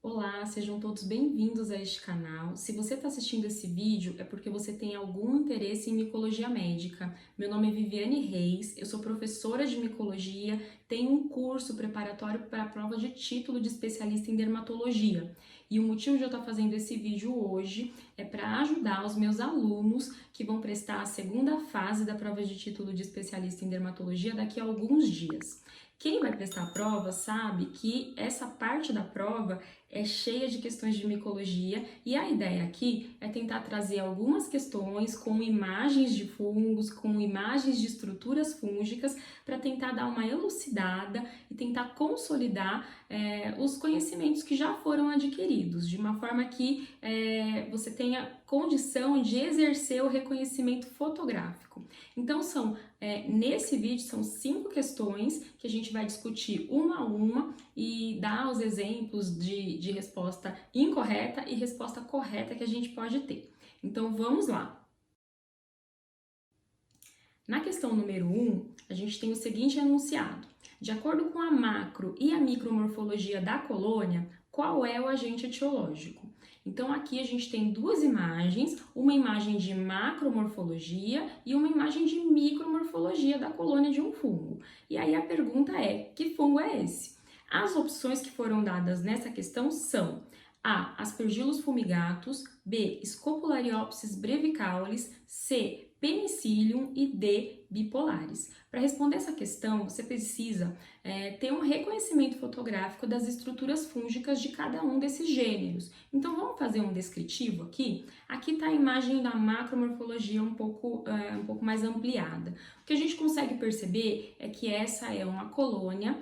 Olá, sejam todos bem-vindos a este canal. Se você está assistindo esse vídeo, é porque você tem algum interesse em micologia médica. Meu nome é Viviane Reis, eu sou professora de micologia, tenho um curso preparatório para a prova de título de especialista em dermatologia. E o motivo de eu estar fazendo esse vídeo hoje é para ajudar os meus alunos que vão prestar a segunda fase da prova de título de especialista em dermatologia daqui a alguns dias. Quem vai prestar a prova sabe que essa parte da prova é cheia de questões de micologia e a ideia aqui é tentar trazer algumas questões com imagens de fungos, com imagens de estruturas fúngicas para tentar dar uma elucidada e tentar consolidar os conhecimentos que já foram adquiridos, de uma forma que você tenha condição de exercer o reconhecimento fotográfico. Então nesse vídeo são 5 questões que a gente vai discutir uma a uma e dar os exemplos de resposta incorreta e resposta correta que a gente pode ter. Então vamos lá! Na questão número 1, a gente tem o seguinte enunciado. De acordo com a macro e a micromorfologia da colônia, qual é o agente etiológico? Então aqui a gente tem duas imagens, uma imagem de macromorfologia e uma imagem de micromorfologia da colônia de um fungo. E aí a pergunta é, que fungo é esse? As opções que foram dadas nessa questão são A. Aspergillus fumigatus, B. Scopulariopsis brevicalis, C. Penicillium e D. Bipolaris. Para responder essa questão, você precisa ter um reconhecimento fotográfico das estruturas fúngicas de cada um desses gêneros. Então vamos fazer um descritivo aqui? Aqui está a imagem da macromorfologia um pouco mais ampliada. O que a gente consegue perceber é que essa é uma colônia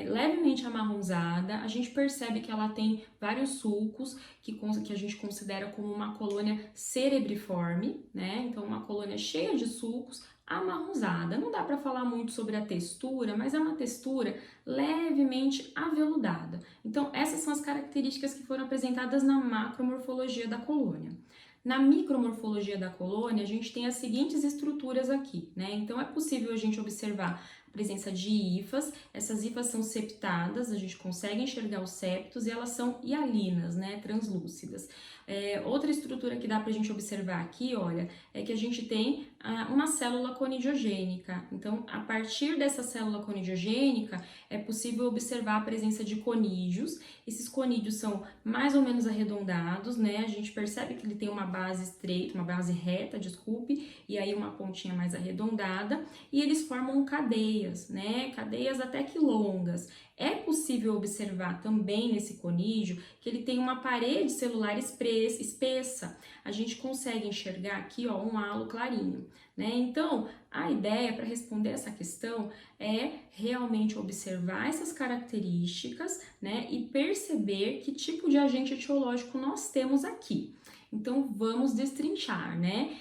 levemente amarronzada, a gente percebe que ela tem vários sulcos que a gente considera como uma colônia cerebriforme, né? Então uma colônia cheia de sulcos, amarronzada. Não dá para falar muito sobre a textura, mas é uma textura levemente aveludada. Então essas são as características que foram apresentadas na macromorfologia da colônia. Na micromorfologia da colônia, a gente tem as seguintes estruturas aqui, né? Então é possível a gente observar a presença de hifas, essas hifas são septadas, a gente consegue enxergar os septos e elas são hialinas, né? Translúcidas. Outra estrutura que dá pra gente observar aqui, olha, é que a gente tem uma célula conidiogênica. Então, a partir dessa célula conidiogênica, é possível observar a presença de conídeos. Esses conídeos são mais ou menos arredondados, né? A gente percebe que ele tem uma base estreita, uma base reta, desculpe, e aí uma pontinha mais arredondada, e eles formam cadeias, né? Cadeias até que longas. É possível observar também nesse conídeo que ele tem uma parede celular espessa. A gente consegue enxergar aqui, ó, um halo clarinho, né? Então, a ideia para responder essa questão é realmente observar essas características, né, e perceber que tipo de agente etiológico nós temos aqui. Então, vamos destrinchar, né?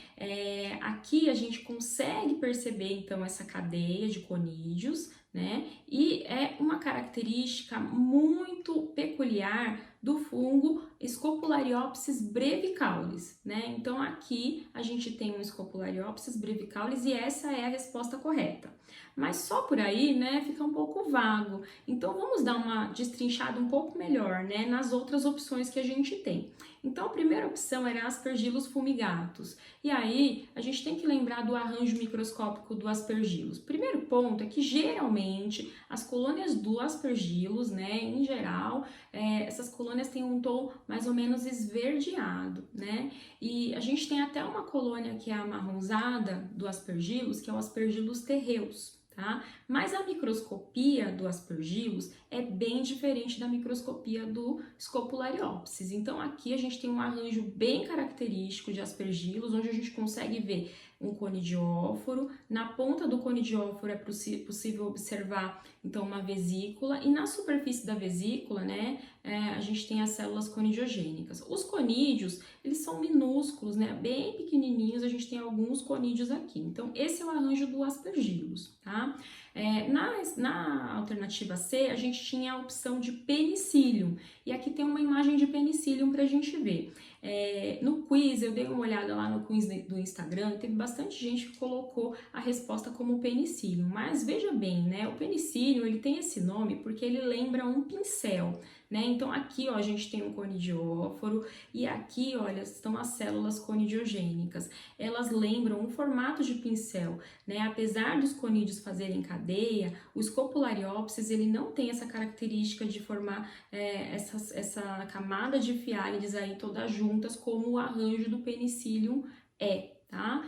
Aqui a gente consegue perceber, então, essa cadeia de conídeos, né? E é uma característica muito peculiar do fungo Scopulariopsis brevicalis, né? Então aqui a gente tem um Scopulariopsis brevicalis e essa é a resposta correta. Mas só por aí, né, fica um pouco vago. Então vamos dar uma destrinchada um pouco melhor, né, nas outras opções que a gente tem. Então a primeira opção era Aspergillus fumigatus. E aí a gente tem que lembrar do arranjo microscópico do Aspergillus. Primeiro ponto é que geralmente as colônias do Aspergillus, né, em geral, essas colônias têm um tom mais ou menos esverdeado, né? E a gente tem até uma colônia que é amarronzada do Aspergillus, que é o Aspergillus terreus. Tá? Mas a microscopia do Aspergillus é bem diferente da microscopia do Scopulariopsis. Então aqui a gente tem um arranjo bem característico de Aspergillus, onde a gente consegue ver um conidióforo. Na ponta do conidióforo é possível observar então uma vesícula e na superfície da vesícula, né, a gente tem as células conidiogênicas. Os conídeos, eles são minúsculos, né, bem pequenininhos, a gente tem alguns conídeos aqui. Então esse é o arranjo do Aspergillus, tá? Na alternativa C, a gente tinha a opção de Penicillium, e aqui tem uma imagem de Penicillium para a gente ver. No quiz, eu dei uma olhada lá no quiz do Instagram, teve bastante gente que colocou a resposta como Penicillium, mas veja bem, né, o Penicillium, ele tem esse nome porque ele lembra um pincel, né? Então aqui, ó, a gente tem um conidióforo e aqui, olha, estão as células conidiogênicas. Elas lembram um formato de pincel, né? Apesar dos conídeos fazerem cadeia, o Scopulariopsis, ele não tem essa característica de formar essa camada de fiálides aí todas juntas, como o arranjo do penicillium tá?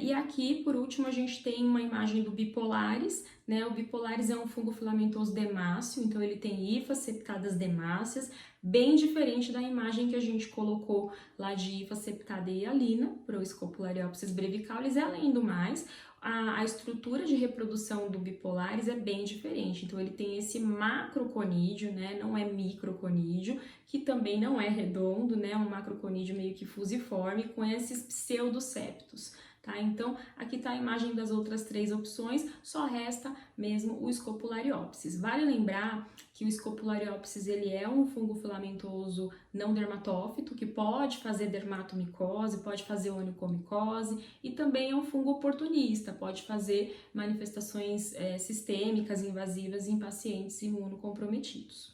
E aqui, por último, a gente tem uma imagem do bipolaris, né? O bipolaris é um fungo filamentoso demáceo, então ele tem hifas septadas demáceas, bem diferente da imagem que a gente colocou lá de hifa septada e hialina para o Scopulariopsis brevicalis, e além do mais, a estrutura de reprodução do bipolaris é bem diferente, então ele tem esse macroconídeo, né, não é microconídeo, que também não é redondo, né, um macroconídeo meio que fusiforme com esses pseudoseptos, tá? Então aqui tá a imagem das outras 3 opções, só resta mesmo o Scopulariopsis. Vale lembrar que o Scopulariopsis ele é um fungo filamentoso não dermatófito, que pode fazer dermatomicose, pode fazer onicomicose, e também é um fungo oportunista, pode fazer manifestações sistêmicas invasivas em pacientes imunocomprometidos.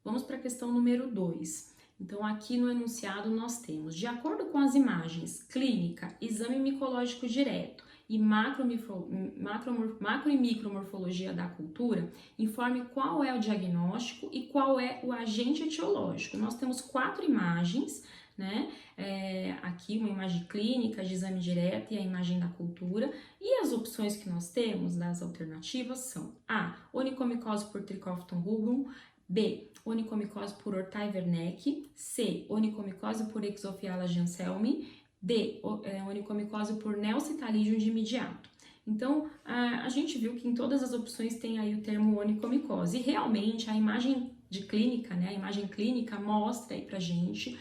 Vamos para a questão número 2. Então, aqui no enunciado nós temos, de acordo com as imagens clínica, exame micológico direto e macro e micromorfologia da cultura, informe qual é o diagnóstico e qual é o agente etiológico. Nós temos 4 imagens, né? Aqui uma imagem clínica de exame direto e a imagem da cultura, e as opções que nós temos das alternativas são A, onicomicose por Trichophyton rubrum, B, onicomicose por Ortai Werneck, C, onicomicose por Exophiala janselmi, D, onicomicose por Nelsitalidium dimidiato. Então, a gente viu que em todas as opções tem aí o termo onicomicose, e realmente a imagem de clínica, né, a imagem clínica mostra aí pra gente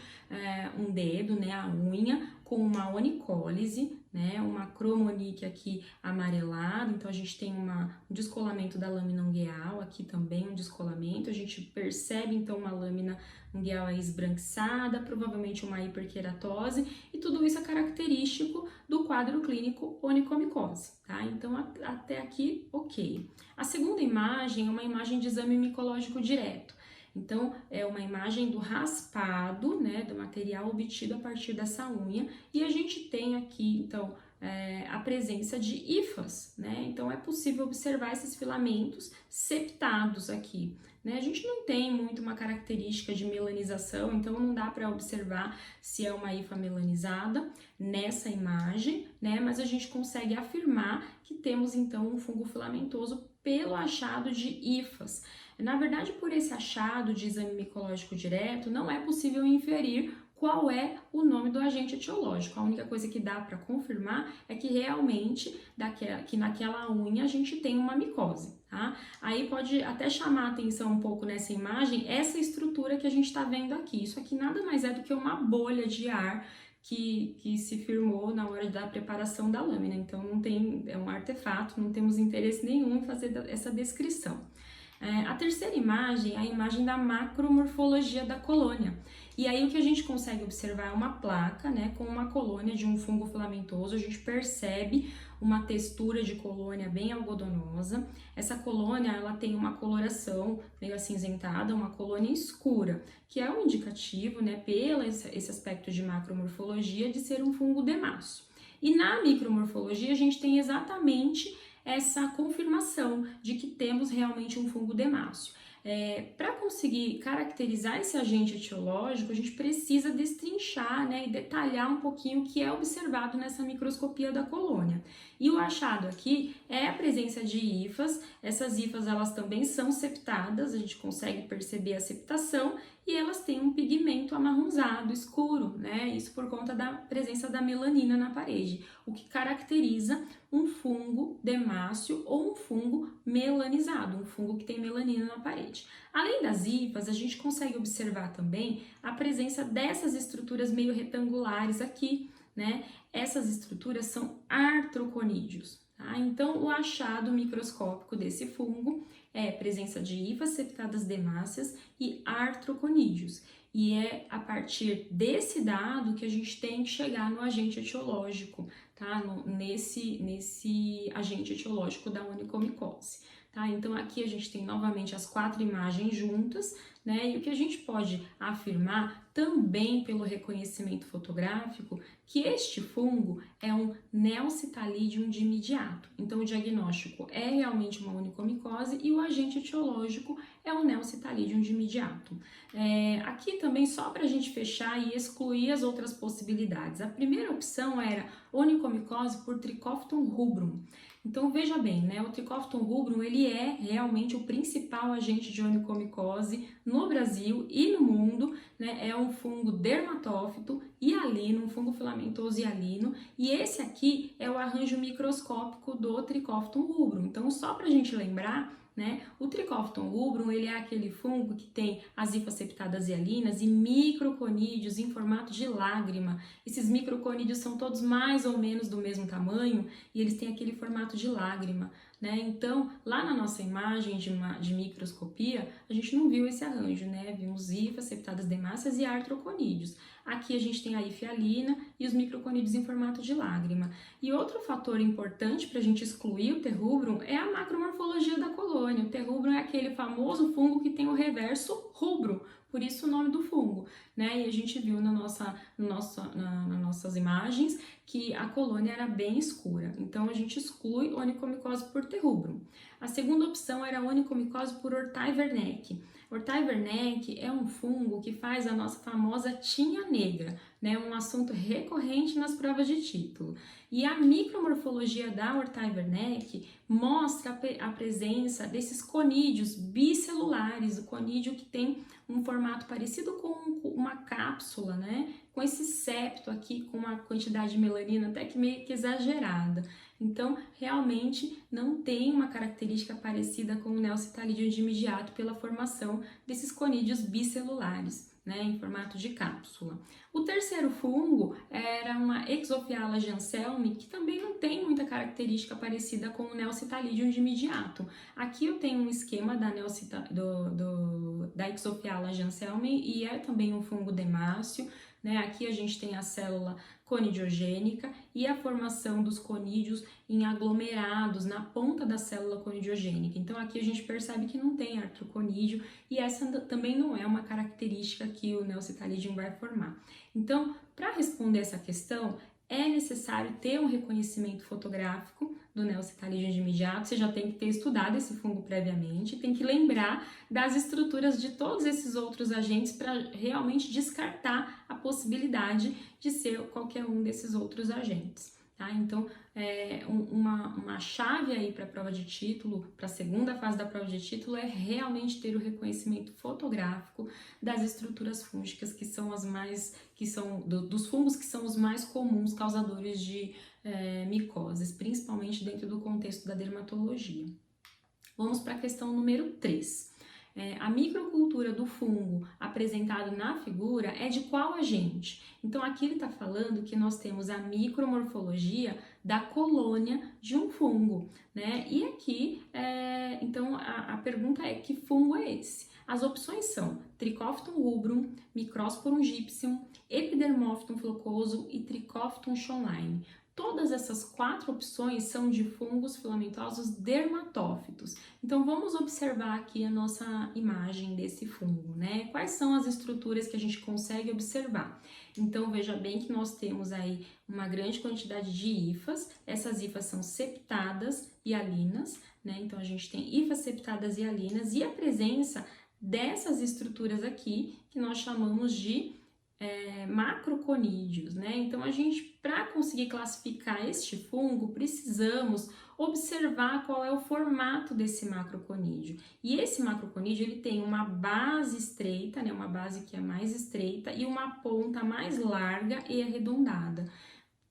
um dedo, né, a unha, com uma onicólise, né, uma cromonique aqui amarelado, então a gente tem um descolamento da lâmina ungueal, aqui também um descolamento, a gente percebe então uma lâmina ungueal aí esbranquiçada, provavelmente uma hiperqueratose, e tudo isso é característico do quadro clínico onicomicose, tá? Então até aqui, ok. A segunda imagem é uma imagem de exame micológico direto. Então, é uma imagem do raspado, né, do material obtido a partir dessa unha, e a gente tem aqui, então, a presença de hifas, né, então é possível observar esses filamentos septados aqui, né, a gente não tem muito uma característica de melanização, então não dá para observar se é uma hifa melanizada nessa imagem, né, mas a gente consegue afirmar que temos, então, um fungo filamentoso pelo achado de hifas. Na verdade, por esse achado de exame micológico direto, não é possível inferir qual é o nome do agente etiológico. A única coisa que dá para confirmar é que realmente que naquela unha a gente tem uma micose, tá? Aí pode até chamar a atenção um pouco nessa imagem essa estrutura que a gente está vendo aqui. Isso aqui nada mais é do que uma bolha de ar que se firmou na hora da preparação da lâmina. Então é um artefato, não temos interesse nenhum em fazer essa descrição. A terceira imagem é a imagem da macromorfologia da colônia. E aí o que a gente consegue observar é uma placa, né, com uma colônia de um fungo filamentoso. A gente percebe uma textura de colônia bem algodonosa. Essa colônia, ela tem uma coloração meio acinzentada, uma colônia escura, que é um indicativo, né, pelo esse aspecto de macromorfologia, de ser um fungo demáceo. E na micromorfologia a gente tem exatamente essa confirmação de que temos realmente um fungo demáceo. Para conseguir caracterizar esse agente etiológico, a gente precisa destrinchar, né, e detalhar um pouquinho o que é observado nessa microscopia da colônia. E o achado aqui é a presença de hifas. Essas hifas, elas também são septadas, a gente consegue perceber a septação, e elas têm um pigmento amarronzado, escuro, né? Isso por conta da presença da melanina na parede, o que caracteriza um fungo demáceo ou um fungo melanizado, um fungo que tem melanina na parede. Além das hifas, a gente consegue observar também a presença dessas estruturas meio retangulares aqui, né? Essas estruturas são artroconídeos, tá? Então, o achado microscópico desse fungo é presença de hifas septadas demáceas e artroconídeos. E é a partir desse dado que a gente tem que chegar no agente etiológico, tá? Nesse agente etiológico da onicomicose, tá? Então aqui a gente tem novamente as 4 imagens juntas, né? E o que a gente pode afirmar também pelo reconhecimento fotográfico, que este fungo é um Nellcitalidium de imediato. Então o diagnóstico é realmente uma onicomicose e o agente etiológico é o Nellcitalidium de imediato. Aqui também só para a gente fechar e excluir as outras possibilidades. A primeira opção era onicomicose por Trichophyton rubrum. Então veja bem, né, o Trichophyton rubrum ele é realmente o principal agente de onicomicose no Brasil e no mundo, né, é um fungo dermatófito hialino, um fungo filamentoso hialino, e esse aqui é o arranjo microscópico do Trichophyton rubrum. Então só para a gente lembrar, né, o Trichophyton rubrum ele é aquele fungo que tem as hifas septadas hialinas e microconídeos em formato de lágrima. Esses microconídeos são todos mais ou menos do mesmo tamanho e eles têm aquele formato de lágrima, né? Então, lá na nossa imagem de microscopia, a gente não viu esse arranjo, né? Vimos hifas septadas demáceas e artroconídeos. Aqui a gente tem a hifa hialina e os microconídeos em formato de lágrima. E outro fator importante para a gente excluir o T. rubrum é a macromorfologia da colônia. O T. rubrum é aquele famoso fungo que tem o reverso rubro, por isso o nome do fungo, né? E a gente viu nas nossas imagens que a colônia era bem escura. Então a gente exclui onicomicose por T. rubrum. A segunda opção era a onicomicose por Ortai Werneck. Ortai Werneck é um fungo que faz a nossa famosa tinha negra, né? Um assunto recorrente nas provas de título. E a micromorfologia da Ortai Werneck mostra a presença desses conídeos bicelulares, o conídeo que tem um formato parecido com uma cápsula, né? Com esse septo aqui, com uma quantidade de melanina até que meio que exagerada. Então, realmente não tem uma característica parecida com o Nellcitalidium de imediato pela formação desses conídeos bicelulares, né, em formato de cápsula. O terceiro fungo era uma Exophiala janselmi, que também não tem muita característica parecida com o Nellcitalidium de imediato. Aqui eu tenho um esquema da Exophiala janselmi e é também um fungo demáceo, né? Aqui a gente tem a célula conidiogênica e a formação dos conídeos em aglomerados na ponta da célula conidiogênica. Então aqui a gente percebe que não tem artroconídeo e essa também não é uma característica que o Nellcitalidium vai formar. Então, para responder essa questão, é necessário ter um reconhecimento fotográfico do Nellcitalidium de imediato. Você já tem que ter estudado esse fungo previamente, tem que lembrar das estruturas de todos esses outros agentes para realmente descartar a possibilidade de ser qualquer um desses outros agentes. Tá? Então, uma chave aí para a prova de título, para a segunda fase da prova de título, é realmente ter o reconhecimento fotográfico das estruturas fúngicas que são dos fungos que são os mais comuns causadores de micoses, principalmente dentro do contexto da dermatologia. Vamos para a questão número 3. A microcultura do fungo apresentado na figura é de qual agente? Então aqui ele está falando que nós temos a micromorfologia da colônia de um fungo, né? E aqui, então a pergunta é: que fungo é esse? As opções são Trichophyton rubrum, Microsporum gypsum, Epidermophyton flocoso e Trichophyton schonlein. Todas essas 4 opções são de fungos filamentosos dermatófitos. Então vamos observar aqui a nossa imagem desse fungo, né? Quais são as estruturas que a gente consegue observar? Então veja bem que nós temos aí uma grande quantidade de hifas. Essas hifas são septadas hialinas, né? Então a gente tem hifas septadas hialinas e a presença dessas estruturas aqui que nós chamamos de macroconídeos, né? Então, a gente, para conseguir classificar este fungo, precisamos observar qual é o formato desse macroconídeo. E esse macroconídeo, ele tem uma base estreita, né? Uma base que é mais estreita e uma ponta mais larga e arredondada,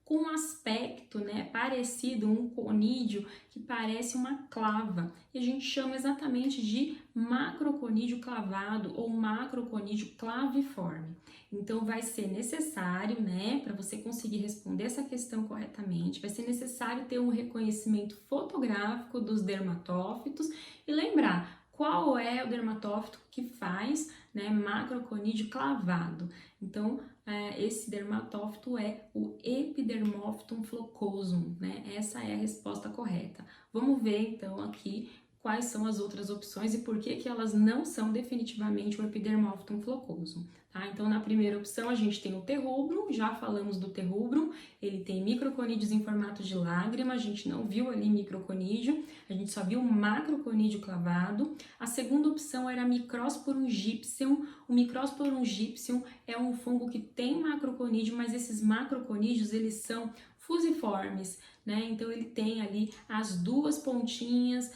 com um aspecto, né, parecido, um conídeo que parece uma clava. E a gente chama exatamente de macroconídeo clavado ou macroconídeo claviforme. Então, vai ser necessário, né, para você conseguir responder essa questão corretamente, vai ser necessário ter um reconhecimento fotográfico dos dermatófitos e lembrar qual é o dermatófito que faz, né, macroconídeo clavado. Então, esse dermatófito é o Epidermophyton flocosum, né? Essa é a resposta correta. Vamos ver, então, aqui quais são as outras opções e por que que elas não são definitivamente o epidermófiton flocoso. Tá? Então, na primeira opção, a gente tem o terrubrum, já falamos do terrubrum, ele tem microconídeos em formato de lágrima, a gente não viu ali microconídeo, a gente só viu macroconídeo clavado. A segunda opção era Microsporum gypsum. O Microsporum gypsum é um fungo que tem macroconídeo, mas esses macroconídeos, eles são fusiformes, né? Então ele tem ali as duas pontinhas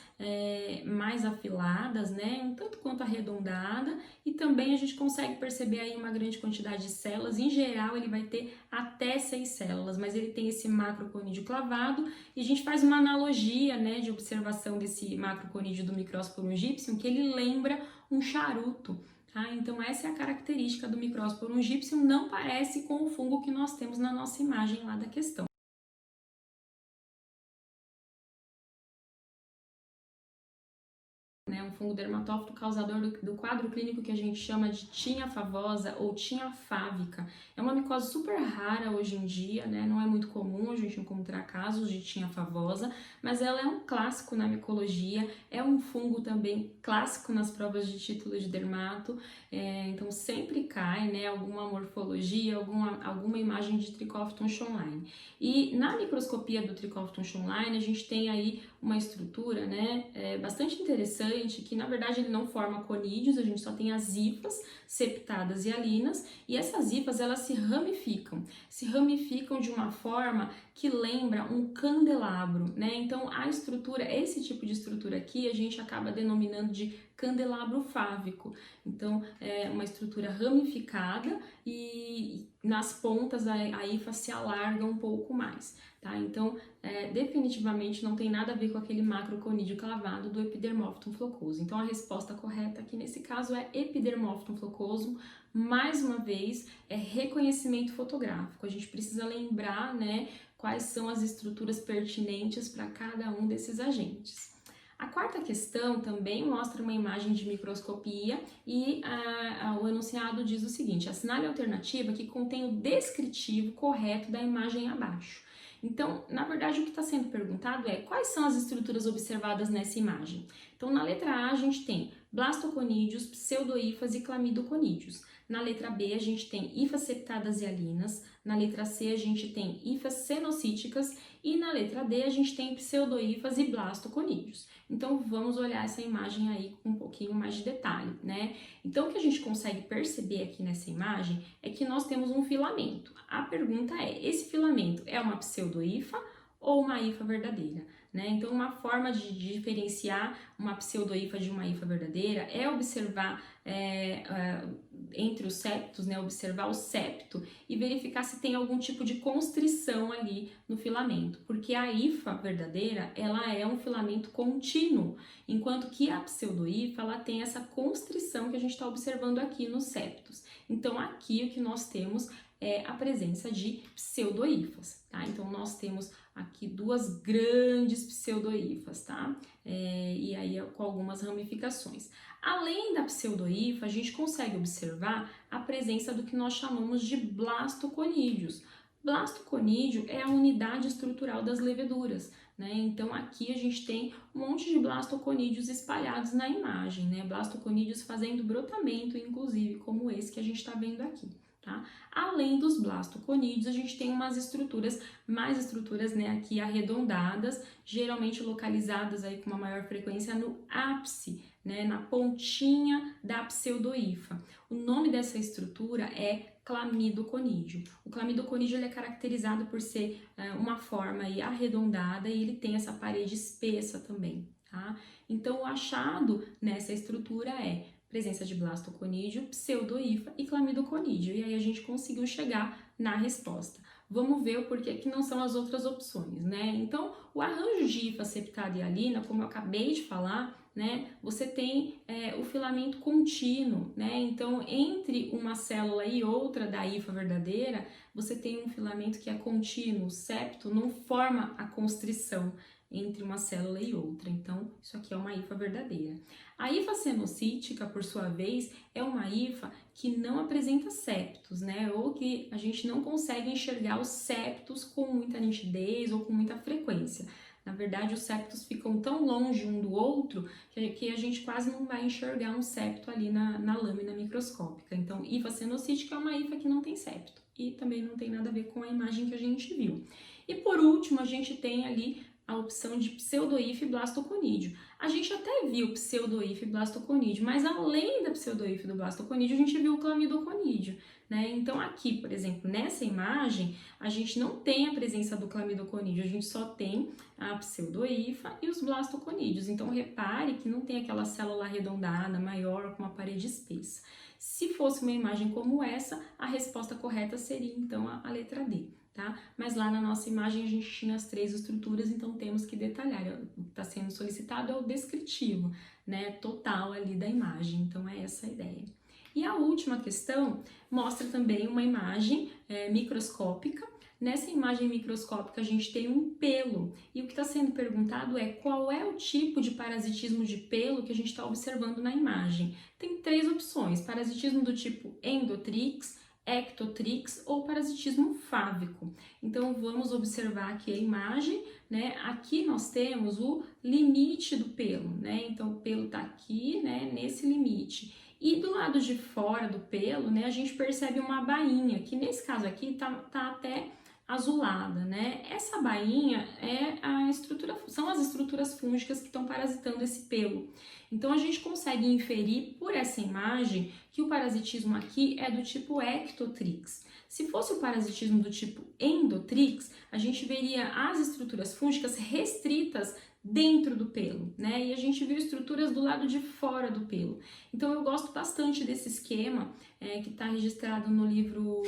mais afiladas, né? Um tanto quanto arredondada, e também a gente consegue perceber aí uma grande quantidade de células. Em geral, ele vai ter até 6 células, mas ele tem esse macroconídeo clavado, e a gente faz uma analogia, né, de observação desse macroconídeo do Microsporum gypsum, que ele lembra um charuto. Tá? Então essa é a característica do Microsporum gypsum, não parece com o fungo que nós temos na nossa imagem lá da questão. Um fungo dermatófito causador do quadro clínico que a gente chama de tinea favosa ou tinea fávica. É uma micose super rara hoje em dia, né? Não é muito comum a gente encontrar casos de tinea favosa, mas ela é um clássico na micologia, é um fungo também clássico nas provas de título de dermato, então sempre cai, né, alguma morfologia, alguma imagem de Trichophyton schonlein. E na microscopia do Trichophyton schonlein a gente tem aí uma estrutura, né, bastante interessante, que na verdade ele não forma conídeos, a gente só tem as hifas septadas e alinas, e essas hifas elas se ramificam de uma forma que lembra um candelabro, né? Então a estrutura, esse tipo de estrutura aqui a gente acaba denominando de candelabro fávico. Então é uma estrutura ramificada e nas pontas a hifa se alarga um pouco mais, tá? Então definitivamente não tem nada a ver com aquele macroconídeo clavado do epidermófiton flocoso. Então a resposta correta aqui nesse caso é epidermófiton flocoso. Mais uma vez, é reconhecimento fotográfico. A gente precisa lembrar, né, quais são as estruturas pertinentes para cada um desses agentes. A quarta questão também mostra uma imagem de microscopia e o enunciado diz o seguinte: assinale a alternativa que contém o descritivo correto da imagem abaixo. Então, na verdade, o que está sendo perguntado é quais são as estruturas observadas nessa imagem. Então, na letra A, a gente tem blastoconídeos, pseudohifas e clamidoconídeos. Na letra B, a gente tem hifas septadas e alinas. Na letra C, a gente tem hifas cenocíticas. E na letra D, a gente tem pseudohifas e blastoconídeos. Então, vamos olhar essa imagem aí com um pouquinho mais de detalhe, né? Então, o que a gente consegue perceber aqui nessa imagem é que nós temos um filamento. A pergunta é, esse filamento é uma pseudohifa ou uma hifa verdadeira? Né? Então, uma forma de diferenciar uma pseudohifa de uma hifa verdadeira é observar entre os septos, né? Observar o septo e verificar se tem algum tipo de constrição ali no filamento, porque a hifa verdadeira, ela é um filamento contínuo, enquanto que a pseudohifa, ela tem essa constrição que a gente está observando aqui nos septos. Então, aqui o que nós temos é a presença de pseudohifas, tá? Então, nós temos aqui duas grandes pseudohifas, tá? E aí com algumas ramificações. Além da pseudohifa, a gente consegue observar a presença do que nós chamamos de blastoconídeos. Blastoconídeo é a unidade estrutural das leveduras, né? Então aqui a gente tem um monte de blastoconídeos espalhados na imagem, né? Blastoconídeos fazendo brotamento, inclusive, como esse que a gente está vendo aqui. Tá? Além dos blastoconídeos, a gente tem mais estruturas, né, aqui arredondadas, geralmente localizadas aí com uma maior frequência no ápice, né, na pontinha da pseudohifa. O nome dessa estrutura é clamidoconídeo. O clamidoconídeo ele é caracterizado por ser uma forma aí arredondada e ele tem essa parede espessa também, tá? Então, o achado nessa estrutura é presença de blastoconídeo, pseudohifa e clamidoconídeo. E aí a gente conseguiu chegar na resposta. Vamos ver o porquê que não são as outras opções, né? Então, o arranjo de hifa septada e alina, como eu acabei de falar, né? Você tem o filamento contínuo, né? Então, entre uma célula e outra da hifa verdadeira, você tem um filamento que é contínuo, o septo não forma a constrição entre uma célula e outra. Então, isso aqui é uma hifa verdadeira. A hifa cenocítica, por sua vez, é uma hifa que não apresenta septos, né? Ou que a gente não consegue enxergar os septos com muita nitidez ou com muita frequência. Na verdade, os septos ficam tão longe um do outro que a gente quase não vai enxergar um septo ali na lâmina microscópica. Então, hifa senocítica é uma hifa que não tem septo e também não tem nada a ver com a imagem que a gente viu. E por último, a gente tem ali a opção de pseudohifa e blastoconídeo. A gente até viu pseudohifa e blastoconídeo, mas além da pseudohifa e do blastoconídeo, a gente viu o clamidoconídeo, né? Então aqui, por exemplo, nessa imagem, a gente não tem a presença do clamidoconídeo, a gente só tem a pseudohifa e os blastoconídeos. Então repare que não tem aquela célula arredondada, maior, com uma parede espessa. Se fosse uma imagem como essa, a resposta correta seria então a letra D. Tá? Mas lá na nossa imagem a gente tinha as 3 estruturas, então temos que detalhar. O que está sendo solicitado é o descritivo, né, total ali da imagem, então é essa a ideia. E a última questão mostra também uma imagem microscópica. Nessa imagem microscópica a gente tem um pelo, e o que está sendo perguntado é qual é o tipo de parasitismo de pelo que a gente está observando na imagem. Tem 3 opções: parasitismo do tipo endotrix, ectotrix ou parasitismo fávico. Então vamos observar aqui a imagem, né? Aqui nós temos o limite do pelo, né? Então o pelo tá aqui, né? Nesse limite. E do lado de fora do pelo, né? A gente percebe uma bainha, que nesse caso aqui tá até azulada, né? Essa bainha são as estruturas fúngicas que estão parasitando esse pelo. Então a gente consegue inferir por essa imagem que o parasitismo aqui é do tipo ectotrix. Se fosse o parasitismo do tipo endotrix, a gente veria as estruturas fúngicas restritas dentro do pelo, né? E a gente viu estruturas do lado de fora do pelo. Então eu gosto bastante desse esquema que está registrado no livro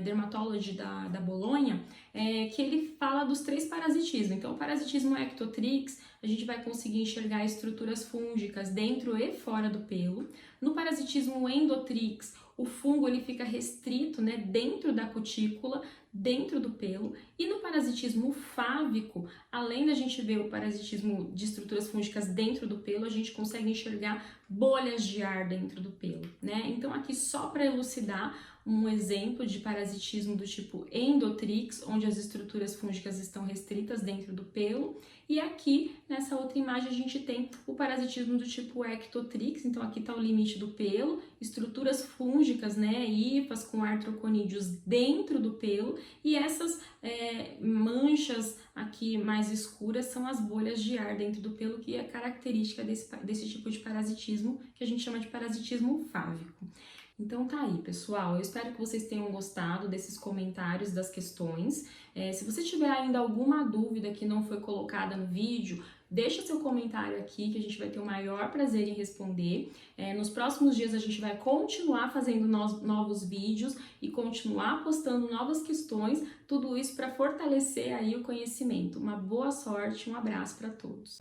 Dermatology da Bolonha, que ele fala dos 3 parasitismos. Então o parasitismo ectotrix, a gente vai conseguir enxergar estruturas fúngicas dentro e fora do pelo. No parasitismo endotrix, o fungo ele fica restrito, né, dentro da cutícula, dentro do pelo. E no parasitismo fávico, além da gente ver o parasitismo de estruturas fúngicas dentro do pelo, a gente consegue enxergar bolhas de ar dentro do pelo, né? Então aqui só para elucidar um exemplo de parasitismo do tipo endotrix, onde as estruturas fúngicas estão restritas dentro do pelo. E aqui, nessa outra imagem, a gente tem o parasitismo do tipo ectotrix. Então aqui está o limite do pelo, estruturas fúngicas, né, hifas com artroconídeos dentro do pelo, e essas manchas aqui mais escuras são as bolhas de ar dentro do pelo, que é característica desse tipo de parasitismo, que a gente chama de parasitismo fávico. Então tá aí, pessoal, eu espero que vocês tenham gostado desses comentários das questões. Se você tiver ainda alguma dúvida que não foi colocada no vídeo, deixa seu comentário aqui que a gente vai ter o maior prazer em responder. Nos próximos dias a gente vai continuar fazendo novos vídeos e continuar postando novas questões, tudo isso para fortalecer aí o conhecimento. Uma boa sorte, um abraço para todos.